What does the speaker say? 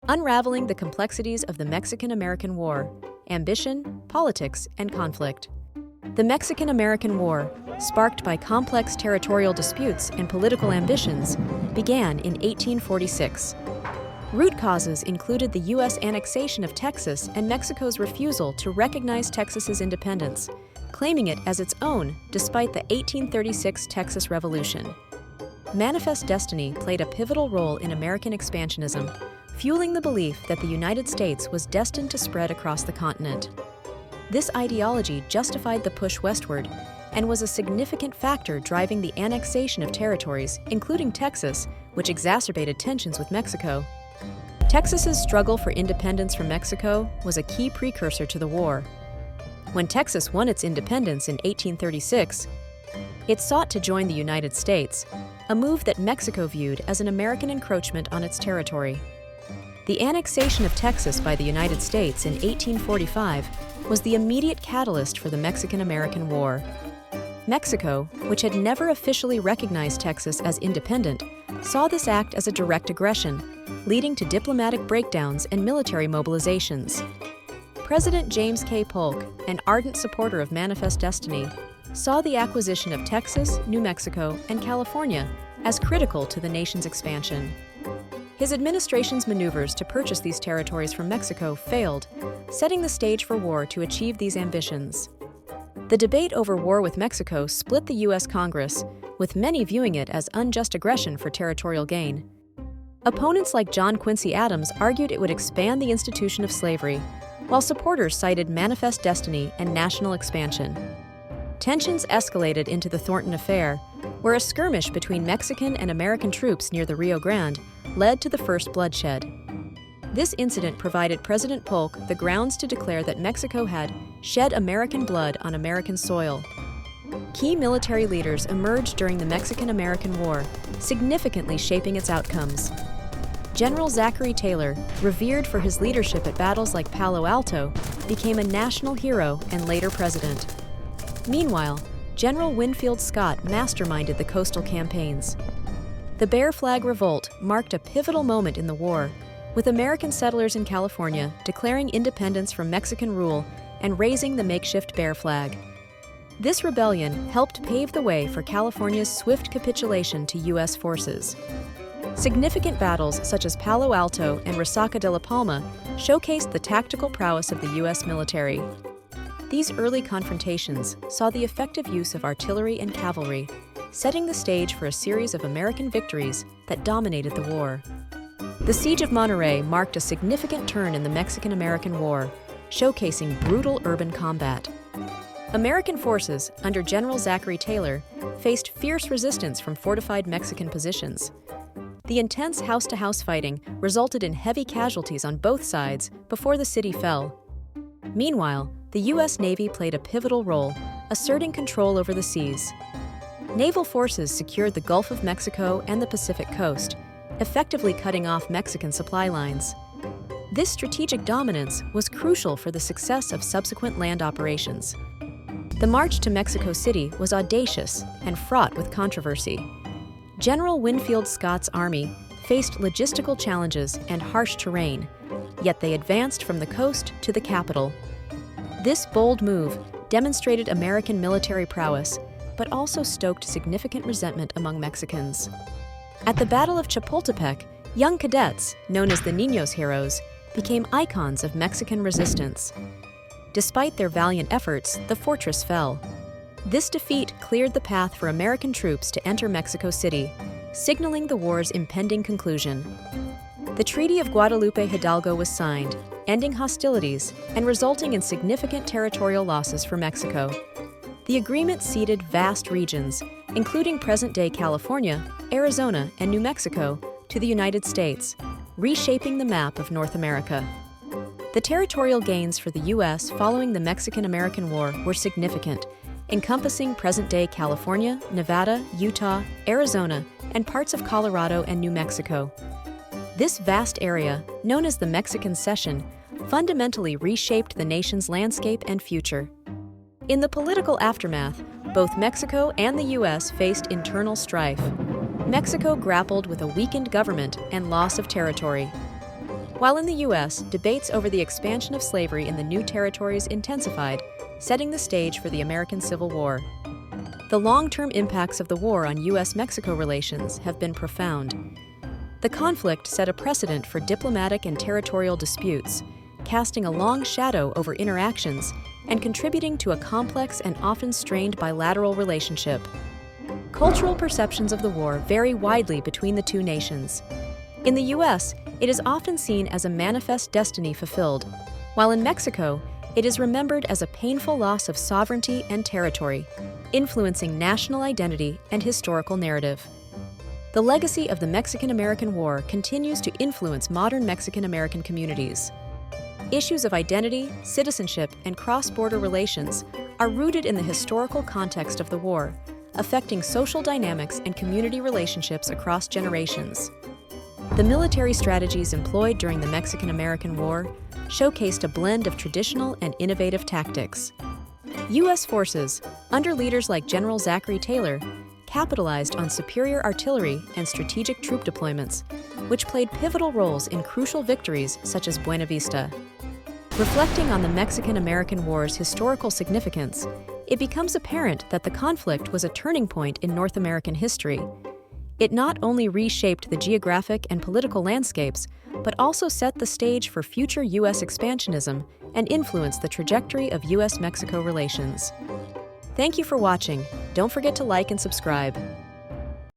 unraveling the complexities of the Mexican-American War, ambition, politics, and conflict. The Mexican-American War, sparked by complex territorial disputes and political ambitions, began in 1846. Root causes included the U.S. annexation of Texas and Mexico's refusal to recognize Texas's independence, claiming it as its own despite the 1836 Texas Revolution. Manifest destiny played a pivotal role in American expansionism, fueling the belief that the United States was destined to spread across the continent. This ideology justified the push westward and was a significant factor driving the annexation of territories, including Texas, which exacerbated tensions with Mexico. Texas's struggle for independence from Mexico was a key precursor to the war. When Texas won its independence in 1836, it sought to join the United States, a move that Mexico viewed as an American encroachment on its territory. The annexation of Texas by the United States in 1845 was the immediate catalyst for the Mexican-American War. Mexico, which had never officially recognized Texas as independent, saw this act as a direct aggression, leading to diplomatic breakdowns and military mobilizations. President James K. Polk, an ardent supporter of Manifest Destiny, saw the acquisition of Texas, New Mexico, and California as critical to the nation's expansion. His administration's maneuvers to purchase these territories from Mexico failed, setting the stage for war to achieve these ambitions. The debate over war with Mexico split the U.S. Congress, with many viewing it as unjust aggression for territorial gain. Opponents like John Quincy Adams argued it would expand the institution of slavery, while supporters cited manifest destiny and national expansion. Tensions escalated into the Thornton Affair, where a skirmish between Mexican and American troops near the Rio Grande led to the first bloodshed. This incident provided President Polk the grounds to declare that Mexico had shed American blood on American soil. Key military leaders emerged during the Mexican-American War, significantly shaping its outcomes. General Zachary Taylor, revered for his leadership at battles like Palo Alto, became a national hero and later president. Meanwhile, General Winfield Scott masterminded the coastal campaigns. The Bear Flag Revolt marked a pivotal moment in the war, with American settlers in California declaring independence from Mexican rule and raising the makeshift bear flag. This rebellion helped pave the way for California's swift capitulation to U.S. forces. Significant battles such as Palo Alto and Resaca de la Palma showcased the tactical prowess of the U.S. military. These early confrontations saw the effective use of artillery and cavalry, setting the stage for a series of American victories that dominated the war. The Siege of Monterrey marked a significant turn in the Mexican-American War, showcasing brutal urban combat. American forces, under General Zachary Taylor, faced fierce resistance from fortified Mexican positions. The intense house-to-house fighting resulted in heavy casualties on both sides before the city fell. Meanwhile, the U.S. Navy played a pivotal role, asserting control over the seas. Naval forces secured the Gulf of Mexico and the Pacific coast, effectively cutting off Mexican supply lines. This strategic dominance was crucial for the success of subsequent land operations. The march to Mexico City was audacious and fraught with controversy. General Winfield Scott's army faced logistical challenges and harsh terrain, yet they advanced from the coast to the capital. This bold move demonstrated American military prowess, but also stoked significant resentment among Mexicans. At the Battle of Chapultepec, young cadets, known as the Niños Heroes, became icons of Mexican resistance. Despite their valiant efforts, the fortress fell. This defeat cleared the path for American troops to enter Mexico City, signaling the war's impending conclusion. The Treaty of Guadalupe Hidalgo was signed, ending hostilities and resulting in significant territorial losses for Mexico. The agreement ceded vast regions, including present-day California, Arizona, and New Mexico, to the United States, reshaping the map of North America. The territorial gains for the U.S. following the Mexican-American War were significant, encompassing present-day California, Nevada, Utah, Arizona, and parts of Colorado and New Mexico. This vast area, known as the Mexican Cession, fundamentally reshaped the nation's landscape and future. In the political aftermath, both Mexico and the U.S. faced internal strife. Mexico grappled with a weakened government and loss of territory. While in the U.S., debates over the expansion of slavery in the new territories intensified, setting the stage for the American Civil War. The long-term impacts of the war on U.S.-Mexico relations have been profound. The conflict set a precedent for diplomatic and territorial disputes, casting a long shadow over interactions and contributing to a complex and often strained bilateral relationship. Cultural perceptions of the war vary widely between the two nations. In the U.S., it is often seen as a manifest destiny fulfilled, while in Mexico, it is remembered as a painful loss of sovereignty and territory, influencing national identity and historical narrative. The legacy of the Mexican-American War continues to influence modern Mexican-American communities. Issues of identity, citizenship, and cross-border relations are rooted in the historical context of the war, affecting social dynamics and community relationships across generations. The military strategies employed during the Mexican-American War showcased a blend of traditional and innovative tactics. U.S. forces, under leaders like General Zachary Taylor, capitalized on superior artillery and strategic troop deployments, which played pivotal roles in crucial victories such as Buena Vista. Reflecting on the Mexican-American War's historical significance, it becomes apparent that the conflict was a turning point in North American history. It not only reshaped the geographic and political landscapes, but also set the stage for future U.S. expansionism and influenced the trajectory of U.S.-Mexico relations. Thank you for watching. Don't forget to like and subscribe.